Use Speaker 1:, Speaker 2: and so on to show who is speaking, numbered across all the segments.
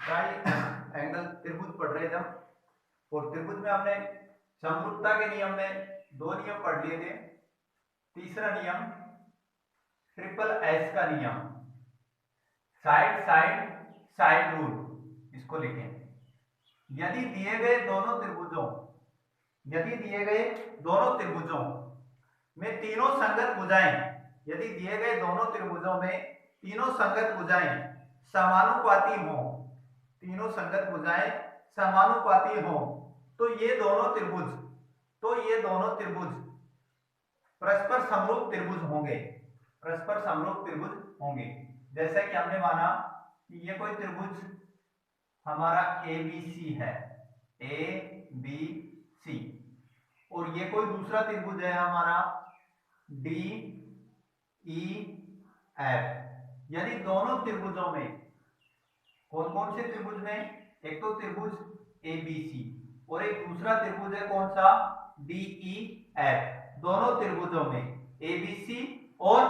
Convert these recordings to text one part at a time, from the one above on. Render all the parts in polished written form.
Speaker 1: Try angle त्रिभुज पढ़ रहे थे हम, और त्रिभुज में हमने समरूपता के नियम में दो नियम पढ़ लिए थे। तीसरा नियम ट्रिपल एस का नियम, साइड साइड साइड रूल, इसको लिखें। यदि दिए गए दोनों त्रिभुजों में तीनों संगत भुजाएं, यदि दिए गए दोनों त्रिभुजों में तीनों संगत भुजाएं समानुपाती हो, तीनों संगत भुजाएं समानुपाती हो, तो ये दोनों त्रिभुज परस्पर समरूप त्रिभुज होंगे, परस्पर समरूप त्रिभुज होंगे। जैसा कि हमने माना कि ये कोई त्रिभुज हमारा ABC है, ABC, और ये कोई दूसरा त्रिभुज है हमारा DEF। यदि दोनों त्रिभुजों में, कौन कौन से त्रिभुज में, एक तो त्रिभुज ABC और एक दूसरा त्रिभुज है कौन सा, DEF। दोनों त्रिभुजों में ABC और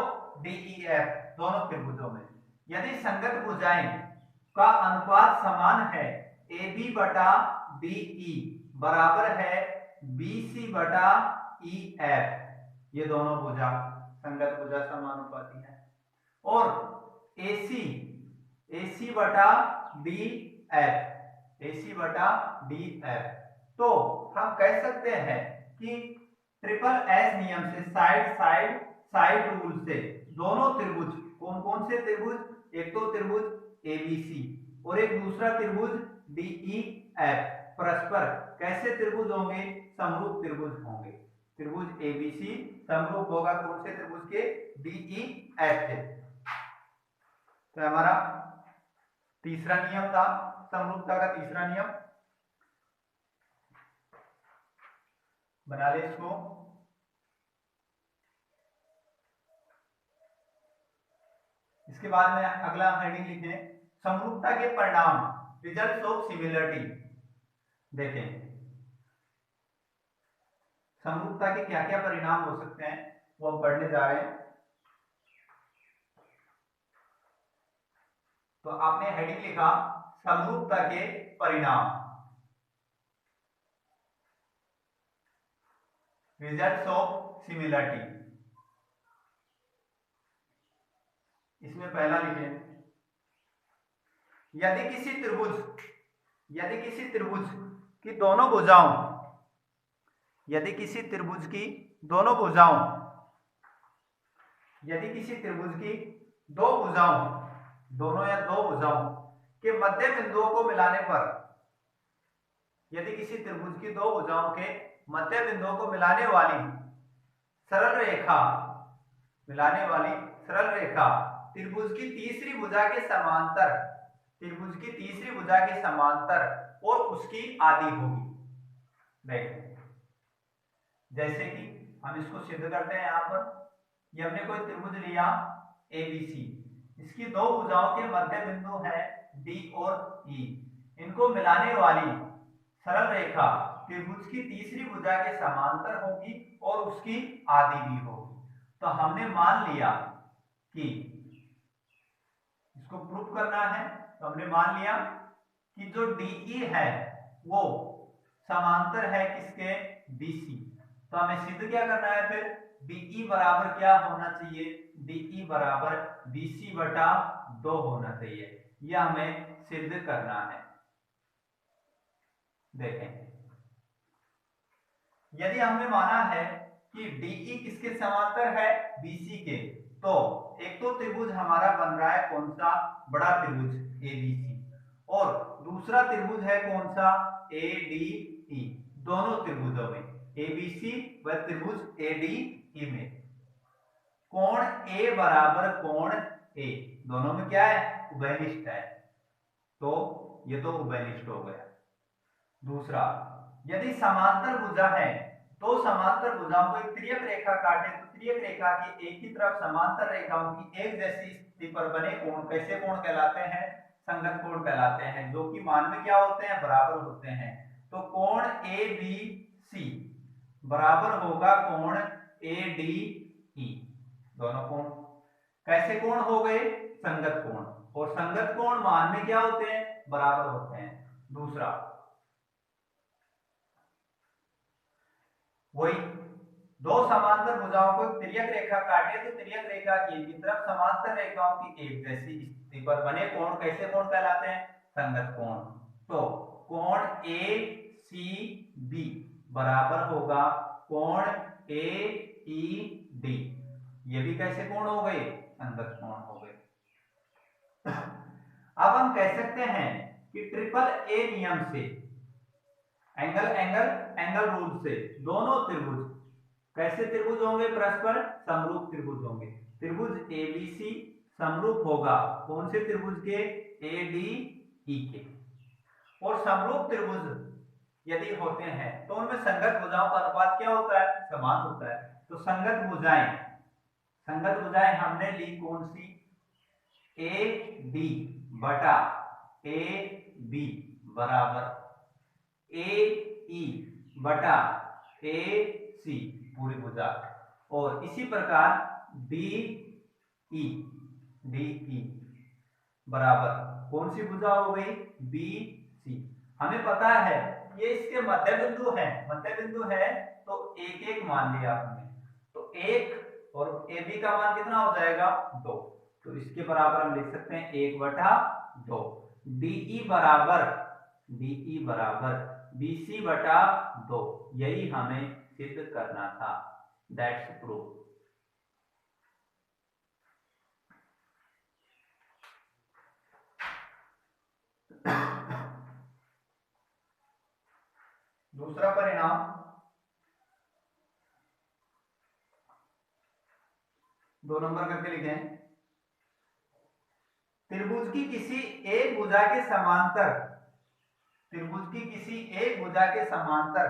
Speaker 1: DEF, दोनों त्रिभुजों में यदि संगत भुजाएं का अनुपात समान है, AB बटा DE बराबर है BC बटा EF, ये दोनों भुजा संगत भुजा समानुपाती है, और AC बटा DF, तो हम कह सकते हैं कि ट्रिपल एस नियम से, साइड रूल से, दोनों त्रिभुज, कौन कौन से त्रिभुज, एक तो त्रिभुज ABC और एक दूसरा त्रिभुज DEF, परस्पर कैसे त्रिभुज होंगे, समरूप त्रिभुज होंगे। त्रिभुज ABC समरूप होगा कौन से त्रिभुज के, DEF के। तो हमारा तीसरा नियम था समरूपता का, तीसरा नियम बना ले इसको। इसके बाद में अगला हेडिंग लिखे समरूपता के परिणाम, रिजल्ट्स ऑफ सिमिलरिटी। देखें समरूपता के क्या क्या परिणाम हो सकते हैं, वो हम पढ़ने जा रहे हैं। तो आपने हेडिंग लिखा समरूपता के परिणाम, रिजल्ट्स ऑफ सिमिलरिटी। इसमें पहला लिखें, यदि किसी त्रिभुज की दोनों भुजाओं, यदि किसी त्रिभुज की दो भुजाओं, दोनों या दो भुजाओं के मध्य बिंदुओं को मिलाने पर, यदि किसी त्रिभुज की दो भुजाओं के मध्य बिंदुओं को मिलाने वाली सरल रेखा त्रिभुज की तीसरी भुजा के समांतर और उसकी आधी होगी। देखो जैसे कि हम इसको सिद्ध करते हैं, यहां पर ये हमने कोई त्रिभुज लिया ABC, इसकी दो भुजाओं के मध्य बिंदु है D और E, इनको मिलाने वाली सरल रेखा त्रिभुज की तीसरी भुजा के समांतर होगी और उसकी आधी भी होगी। तो हमने मान लिया कि इसको प्रूफ करना है, तो हमने मान लिया कि जो DE है वो समांतर है किसके, BC। तो हमें सिद्ध क्या करना है फिर, DE बराबर क्या होना चाहिए, DE बराबर BC बटा 2 होना चाहिए, यह हमें सिद्ध करना है। देखें यदि हमने माना है कि DE किसके समांतर है, BC के, तो एक तो त्रिभुज हमारा बन रहा है कौन सा, बड़ा त्रिभुज ABC, और दूसरा त्रिभुज है कौन सा, ADE। दोनों त्रिभुजों में ABC व त्रिभुज ADE में कोण A बराबर कोण A, दोनों में क्या है, उभयनिष्ठ है, तो ये तो उभयनिष्ठ हो गया। दूसरा, यदि समांतर भुजा है, दो समांतर भुजाओं को एक त्रियक रेखा काटे, तो त्रियक रेखा की एक ही तरफ समांतर रेखाओं की एक जैसी स्थिति पर बने कोण कैसे कोण कहलाते हैं, संगत कोण कहलाते हैं, जो कि मान में क्या होते हैं, बराबर होते हैं। तो कोण ABC बराबर होगा कोण ADE, दोनों कोण कैसे कोण हो गए, संगत कोण, और संगत कोण मान में क्या होते हैं, बराबर होते हैं। दूसरा वही दो समांतर भुजाओं को तिर्यक रेखा काटे तो तिर्यक रेखा की एक तरफ समांतर रेखाओं की एक जैसी स्थिति पर बने कोण कैसे कोण कहलाते हैं? संगत कोण। तो कोण ए सी बी बराबर होगा कोण ए ई डी। ये भी कैसे कोण हो गए? संगत कोण हो गए। अब हम कह सकते हैं कि ट्रिपल ए नियम से एंगल एंगल एंगल रूल से दोनों त्रिभुज कैसे त्रिभुज होंगे? परस्पर समरूप त्रिभुज होंगे। त्रिभुज एबीसी समरूप होगा कौन से त्रिभुज के? एडीई के। और समरूप त्रिभुज यदि होते हैं तो उनमें संगत भुजाओं का अनुपात क्या होता है? समान होता है। तो संगत भुजाएं हमने ली कौन सी? ए डी बटा ए बी बराबर ए ई बटा ए सी पूरी भुजा। और इसी प्रकार डी ई बराबर कौन सी भुजा हो गई? B C. हमें पता है ये इसके मध्य बिंदु है तो एक एक मान लिया हमने। तो एक और ए बी का मान कितना हो जाएगा? 2। तो इसके बराबर हम लिख सकते हैं 1/2। डीई बराबर बीसी बटा 2। यही हमें सिद्ध करना था। That's proof. दूसरा परिणाम 2 नंबर करके लिखें। त्रिभुज की किसी एक भुजा के समांतर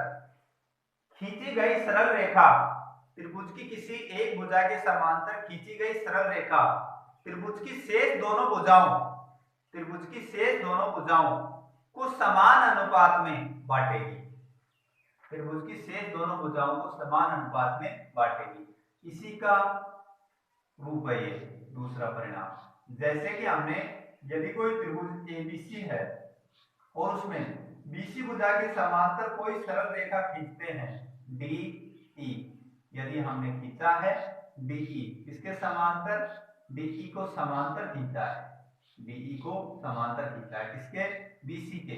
Speaker 1: खींची गई सरल रेखा त्रिभुज की किसी एक भुजा के समांतर खींची गई सरल रेखा त्रिभुज की शेष दोनों भुजाओं को समान अनुपात में बांटेगी। त्रिभुज की शेष दोनों भुजाओं को समान अनुपात में बांटेगी। इसी का रूप है ये दूसरा परिणाम। जैसे कि हमने यदि कोई त्रिभुज एबीसी है और उसमें बीसी भुजा के समांतर कोई सरल रेखा खींचते हैं डीई। यदि हमने खींचा है डीई किसके समांतर? डीई को समांतर खींचा है किसके? बीसी के।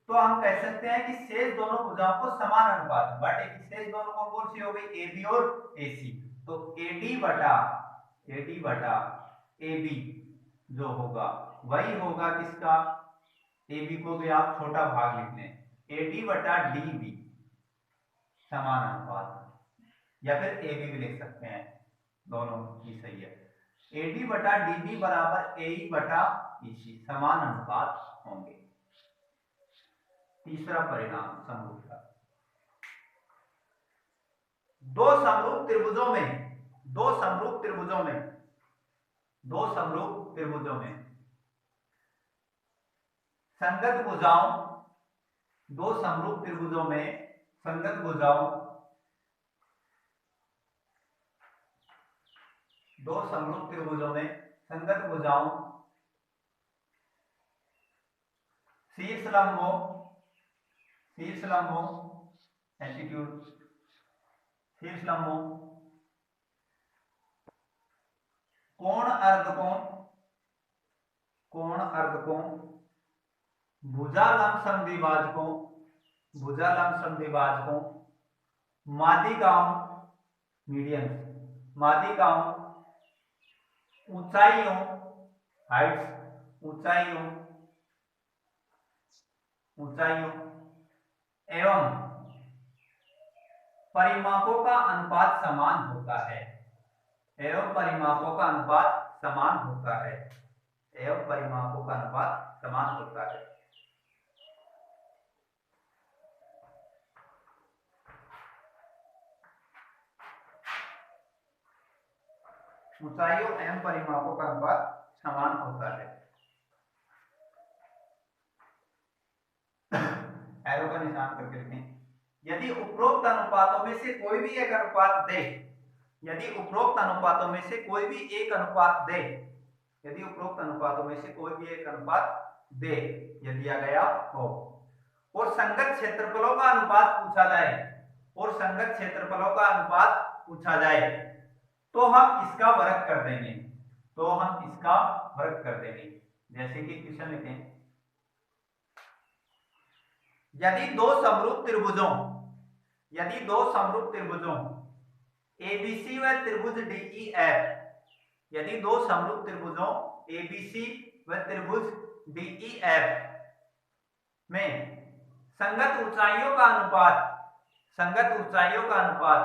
Speaker 1: तो हम कह सकते हैं कि शेष दोनों भुजाओं को समान अनुपात में बांटेगी। शेष दोनों कौन सी हो गई? एबी और एसी। तो एडी बटा एबी जो होगा वही होगा किसका? एबी को भी आप छोटा भाग लिख लें। एडी बटा डीबी समान अनुपात, या फिर एबी भी लिख सकते हैं, दोनों ही सही है। एडी बटा डीबी बराबर एई बटा ईसी समान अनुपात होंगे। तीसरा परिणाम समरूपता। दो समरूप त्रिभुजों में संगत भुजाओं दो समरूप त्रिभुजों में संगत भुजाओं शीर्ष लंबों एल्टीट्यूड शीर्ष लंबों कोण अर्धकोण भुजा लंब समद्विभाजकों माध्यिकाओं ऊंचाइयों एवं परिमापों का अनुपात समान होता है। ऊंचाइयों एवं परिमापों का अनुपात समान होता है। एरो का निशान करके लिखें। यदि उपरोक्त अनुपातों में से कोई भी एक अनुपात दे दे, यह दिया गया हो, और संगत क्षेत्रफलों का अनुपात पूछा जाए, और संगत क्षेत्रफलों का अनुपात पूछा जाए, तो हम इसका वर्ग कर देंगे, तो हम इसका वर्ग कर देंगे। जैसे कि क्वेश्चन लिखें, यदि दो समरूप त्रिभुजों, यदि दो समरूप त्रिभुजों एबीसी व त्रिभुज डीईएफ, यदि दो समरूप त्रिभुजों एबीसी व त्रिभुज डीईएफ में संगत ऊंचाइयों का अनुपात, संगत ऊंचाइयों का अनुपात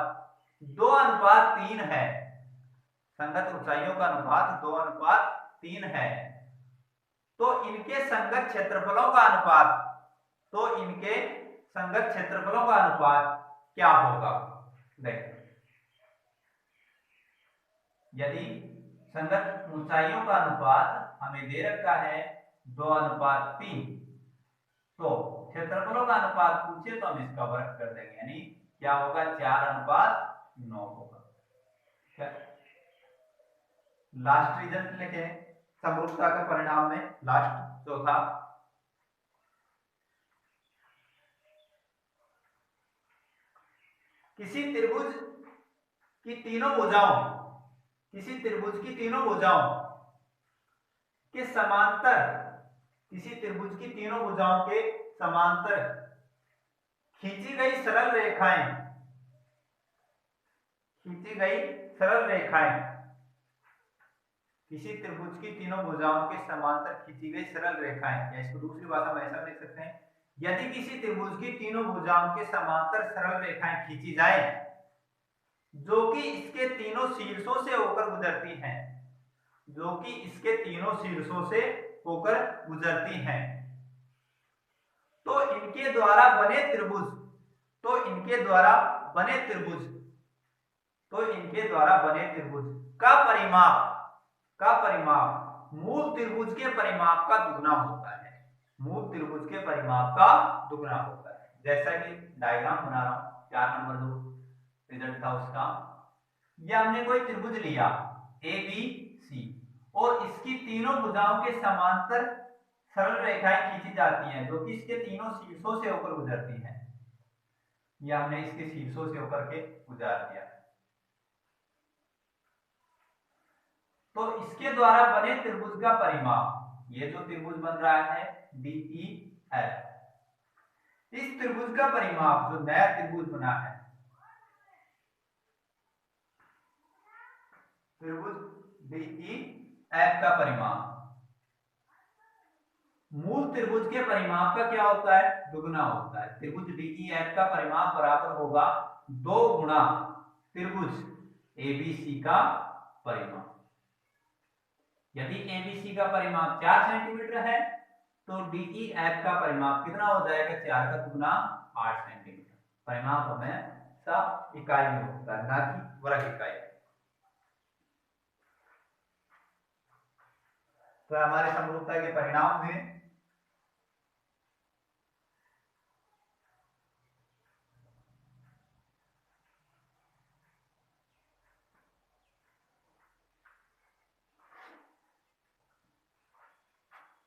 Speaker 1: 2:3 है, संगत ऊंचाइयों का अनुपात 2:3 है, तो इनके संगत क्षेत्रफलों का अनुपात, तो इनके संगत क्षेत्रफलों का अनुपात क्या होगा। देख, यदि संगत ऊंचाइयों का अनुपात हमें दे रखा है 2:3, तो क्षेत्रफलों का अनुपात पूछे तो हम इसका वर्ग कर देंगे, यानी क्या होगा, 4:9 होगा। लास्ट रिजल्ट लिखे समरूपता के परिणाम में, लास्ट चौथा, किसी त्रिभुज की तीनों भुजाओं, किसी त्रिभुज की तीनों भुजाओं के समांतर, किसी त्रिभुज की तीनों भुजाओं के समांतर खींची गई सरल रेखाएं, खींची गई सरल रेखाएं, किसी त्रिभुज की तीनों भुजाओं के समांतर खींची गई सरल रेखाएं, या इसको दूसरी भाषा में ऐसा लिख सकते हैं, यदि किसी त्रिभुज की तीनों भुजाओं के समांतर सरल रेखाएं खींची जाए जो कि इसके तीनों शीर्षों से होकर गुजरती हैं, जो कि इसके तीनों शीर्षों से होकर गुजरती हैं, तो इनके द्वारा बने त्रिभुज, तो इनके द्वारा बने त्रिभुज, तो इनके द्वारा बने त्रिभुज का परिमाप, का परिमाप मूल त्रिभुज के परिमाप का दुगना होता है, मूल त्रिभुज के परिमाप का दुगना होता है। जैसा कि डायग्राम बना रहा हूं, 4 नंबर जो रिजल्ट था उसका, यह हमने कोई त्रिभुज लिया ए बी सी, और इसकी तीनों भुजाओं के समांतर सरल रेखाएं खींची जाती हैं जो कि इसके तीनों शीर्षों से होकर गुजरती हैं, यह हमने इसके शीर्षों से होकर के गुजार दिया, तो इसके द्वारा बने त्रिभुज का परिमाप, ये जो त्रिभुज बन रहा है डीईएफ, इस त्रिभुज का परिमाप, जो नया त्रिभुज बना है त्रिभुज डीईएफ का परिमाप मूल त्रिभुज के परिमाप का क्या होता है, दुगना होता है। त्रिभुज डीईएफ का परिमाप बराबर होगा 2 गुणा त्रिभुज एबीसी का परिमाप। यदि एबीसी का परिमाप 4 सेंटीमीटर है तो डीईएफ का परिमाप कितना हो जाएगा, 4 का दुगना 8 सेंटीमीटर। परिमाप हमेशा इकाई में होता है, ना कि वर्ग इकाई। तो हमारे समरूपता के परिणाम हुए।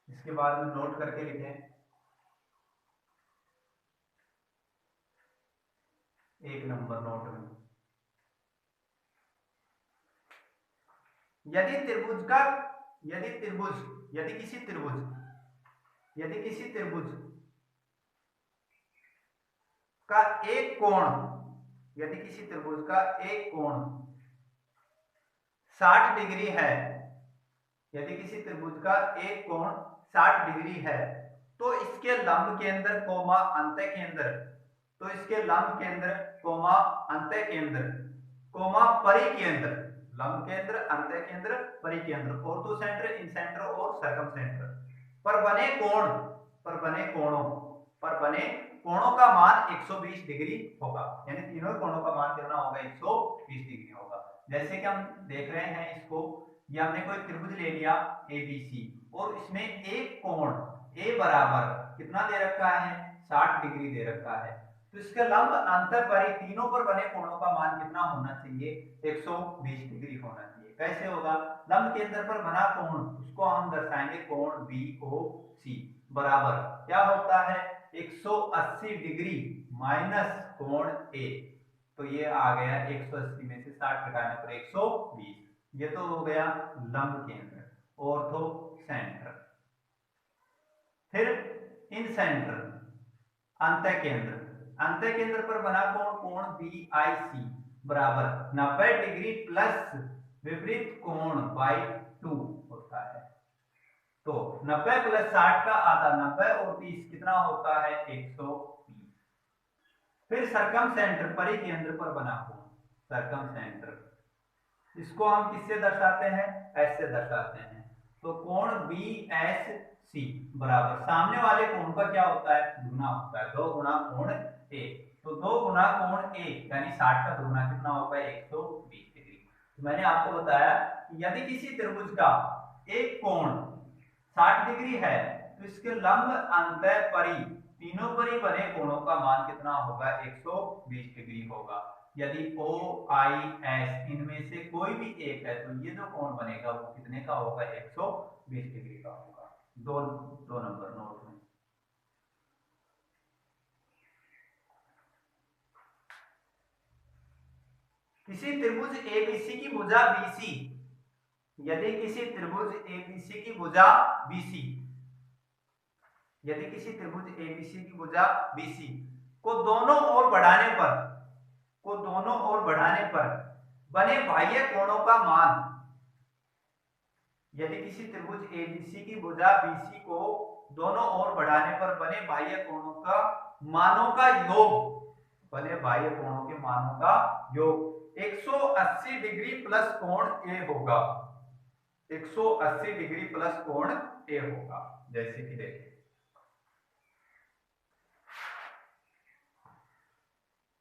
Speaker 1: इसके बाद में नोट करके लिखें, 1 नंबर नोट में, यदि त्रिभुज का, यदि त्रिभुज, यदि किसी त्रिभुज, यदि किसी त्रिभुज का एक कोण, यदि किसी त्रिभुज का एक कोण 60 डिग्री है, यदि किसी त्रिभुज का एक कोण 60 डिग्री है, तो इसके लंब केंद्र कोमा अंत्य केंद्र, तो इसके लंब केंद्र कोमा अंत्य केंद्र कोमा परिकेंद्र, लंब केंद्र, अंत्य केंद्र, परिकेंद्र, ऑर्थो सेंटर, इन सेंटर और सर्कम सेंटर पर बने कोण, पर बने कोणों, पर बने कोणों का मान 120 डिग्री होगा, यानी तीनों कोणों का मान कितना होगा, 120 डिग्री होगा। जैसे कि हम देख रहे हैं इसको, ये हमने कोई त्रिभुज ले लिया एबीसी, और इसमें एक कोण ए बराबर कितना दे रखा है, 60 डिग्री दे रखा है, तो इसका लंब अंतर परि तीनों पर बने कोणों का मान कितना होना चाहिए, 120 डिग्री होना चाहिए। कैसे होगा? लंब केंद्र पर बना कोण उसको हम दर्शाएंगे कोण BOC बराबर क्या होता है 180 डिग्री माइनस कोण A। तो ये आ गया 180 में से 60 घटाने पर 120। ये तो हो गया लंब केंद्र ऑर्थो सेंटर। फिर इन सेंटर अंतः केंद्र पर बना कोण BIC बराबर 90 डिग्री प्लस विपरीत कोण बाई 2 होता है। तो 90 प्लस 60 का आधा 90 और 30 कितना होता है 120। फिर सरकम सेंटर परिकेंद्र पर बना कोण सरकम सेंटर इसको हम किससे दर्शाते हैं ऐसे दर्शाते हैं। तो कोण BSC बराबर सामने वाले कोण का क्या होता है गुना होता है 2 गुना कोण A। तो 2 गुना कोण A यानी 60 का दुगुना कितना होगा 120 डिग्री। तो मैंने आपको बताया कि यदि किसी त्रिभुज का एक कोण 60 डिग्री है तो इसके लंब अंतः परि तीनों परि बने कोणों का मान कितना होगा 120 डिग्री होगा। यदि OIS इनमें से कोई भी एक है तो ये जो कोण बनेगा वो कितने का होगा 120 डिग्री का होगा। दो नंबर नोट में। किसी त्रिभुज ABC की भुजा BC यदि किसी त्रिभुज ABC की भुजा BC को दोनों ओर बढ़ाने पर बने बाह्य कोणों का मान यदि किसी त्रिभुज ABC की भुजा BC को दोनों ओर बढ़ाने पर बने बाह्य कोणों का मानों का योग 180 डिग्री प्लस कोण A होगा 180 डिग्री प्लस कोण A होगा। जैसे कि देखिए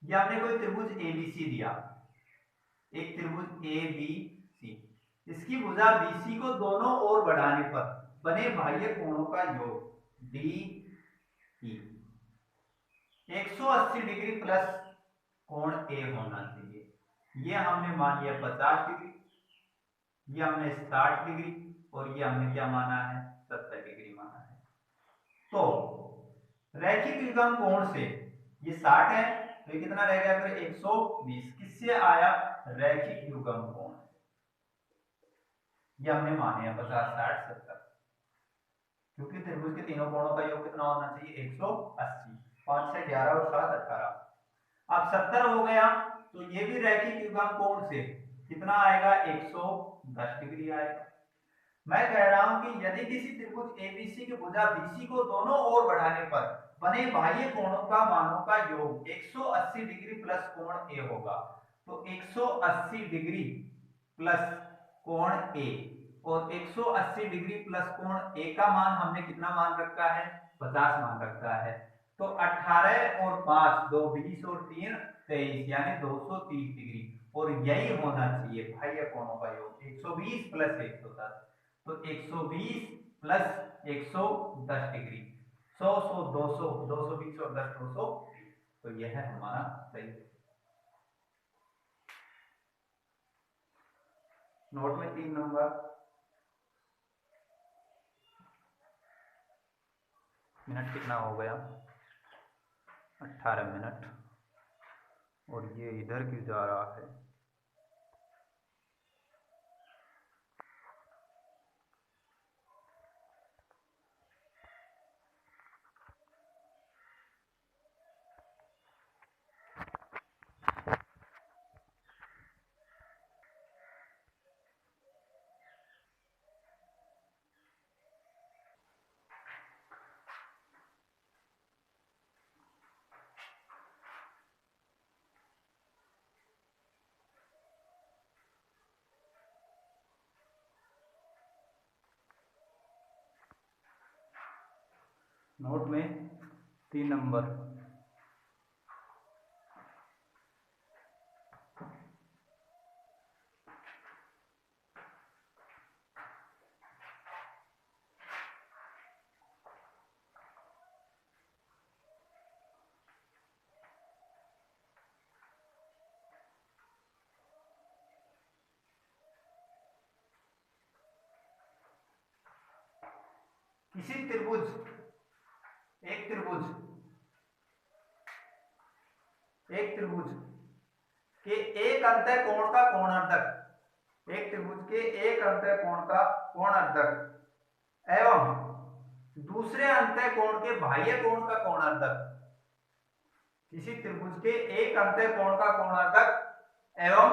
Speaker 1: ये हमने कोई त्रिभुज ABC दिया एक त्रिभुज ABC इसकी भुजा BC को दोनों ओर बढ़ाने पर बने बाह्य कोणों का योग DE 180 डिग्री प्लस कोण A होना चाहिए। ये हमने मान लिया 50 डिग्री ये हमने 60 डिग्री और ये हमने क्या माना है 70 डिग्री माना है। तो रैखिक युग्म कोण से ये 60 है तो ये कितना रह गया फिर 120 किससे आया रैखिक युग्म कोण ये हमने माने 50 60 70 क्योंकि त्रिभुज के तीनों कोणों का योग कितना होना चाहिए 180 5 से 11 और 7 18। अब 70 हो गया तो ये भी रैखिक युग्म कोण से कितना आएगा 110 डिग्री आएगा। मैं कह रहा हूं कि यदि किसी त्रिभुज ABC की भुजा BC को दोनों ओर बढ़ाने पर बने बाह्य कोणों का मानों का योग 180 डिग्री प्लस कोण A होगा। तो 180 डिग्री प्लस कोण A और 180 डिग्री प्लस कोण A का मान हमने कितना मान रखा है 50 मान रखा है। तो 18 और 5 2 20 और 3 23 यानी 230 डिग्री और यही होना चाहिए बाह्य कोणों का योग 120 प्लस 110। तो 120 प्लस 110 डिग्री 100 100 200 220 और 10 200 तो यह है हमारा सही। नोट में 3 नंबर मिनट कितना हो गया 18 मिनट और ये इधर क्यों जा रहा है। नोट में 3 नंबर किसी त्रिभुज एक त्रिभुज के एक अंतः कोण का कोणार्धक, एक त्रिभुज के एक अंतः कोण का कोणार्धक एवं दूसरे अंतः कोण के बाह्य कोण का कोणार्धक, किसी त्रिभुज के एक अंतः कोण का कोणार्धक एवं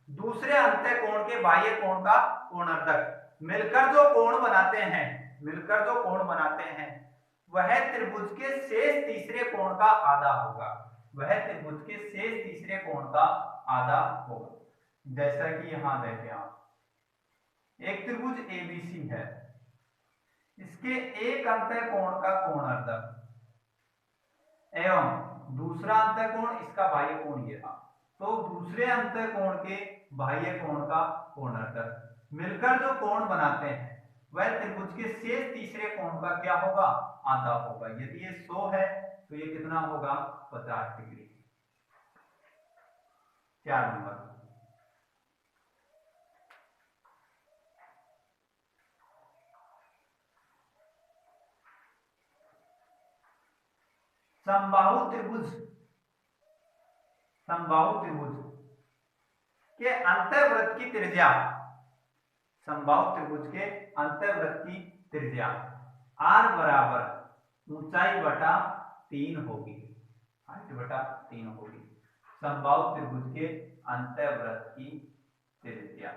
Speaker 1: दूसरे अंतः कोण के बाह्य कोण का कोणार्धक मिलकर जो कोण बनाते हैं वह त्रिभुज के शेष तीसरे कोण का आधा होगा, वह त्रिभुज के शेष तीसरे कोण का आधा होगा। जैसा कि यहां देखें आप, एक त्रिभुज एबीसी है, इसके एक अंतः कोण का कोणार्धक एवं दूसरा अंतः कोण इसका बाह्य कोण ये था, तो दूसरे अंतः कोण के बाह्य कोण का कोणार्धक मिलकर जो कोण बनाते हैं वह त्रिभुज के शेष तीसरे कोण का क्या होगा, आधा होगा। यदि ये 100 है तो ये कितना होगा, 50 डिग्री। 4 नंबर, समबाहु त्रिभुज के अंतर्वृत्त की त्रिज्या, समबाहु त्रिभुज के अंतर्वृत्त की त्रिज्या r बराबर ऊंचाई बटा 3 होगी, हाइट बटा 3 होगी। समबाहु त्रिभुज के अंतर्वृत्त की त्रिज्या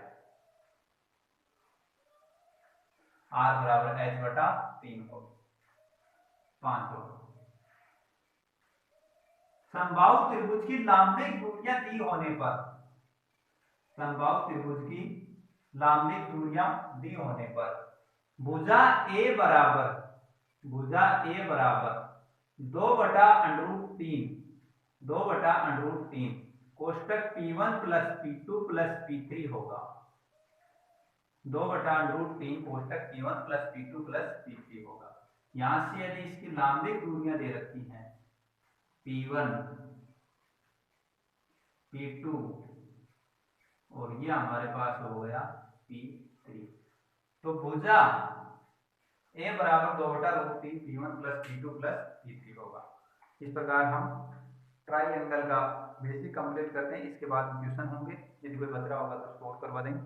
Speaker 1: r बराबर h बटा 3 होगी, 5 होगी। समबाहु त्रिभुज की लांबिक दूरियां दी होने पर, समबाहु त्रिभुज की लांबिक दूरियां दी होने पर भुजा A बराबर 2/√3 कोष्टक P1 plus P2 plus P3 होगा, 2/√3 कोष्टक P1 plus P2 plus P3 होगा। यहां से यदि इसकी लांबिक दूरियां दे रखी हैं P1 P2 और ये हमारे पास हो गया P3, तो भुजा A बराबर 2/√3 P1 plus P2 plus P3 होगा। इस प्रकार हम ट्राइंगल का बेसिक कंप्लीट करते हैं, इसके बाद क्वेश्चन होंगे, यदि कोई बच रहा होगा तो सॉल्व करवा देंगे।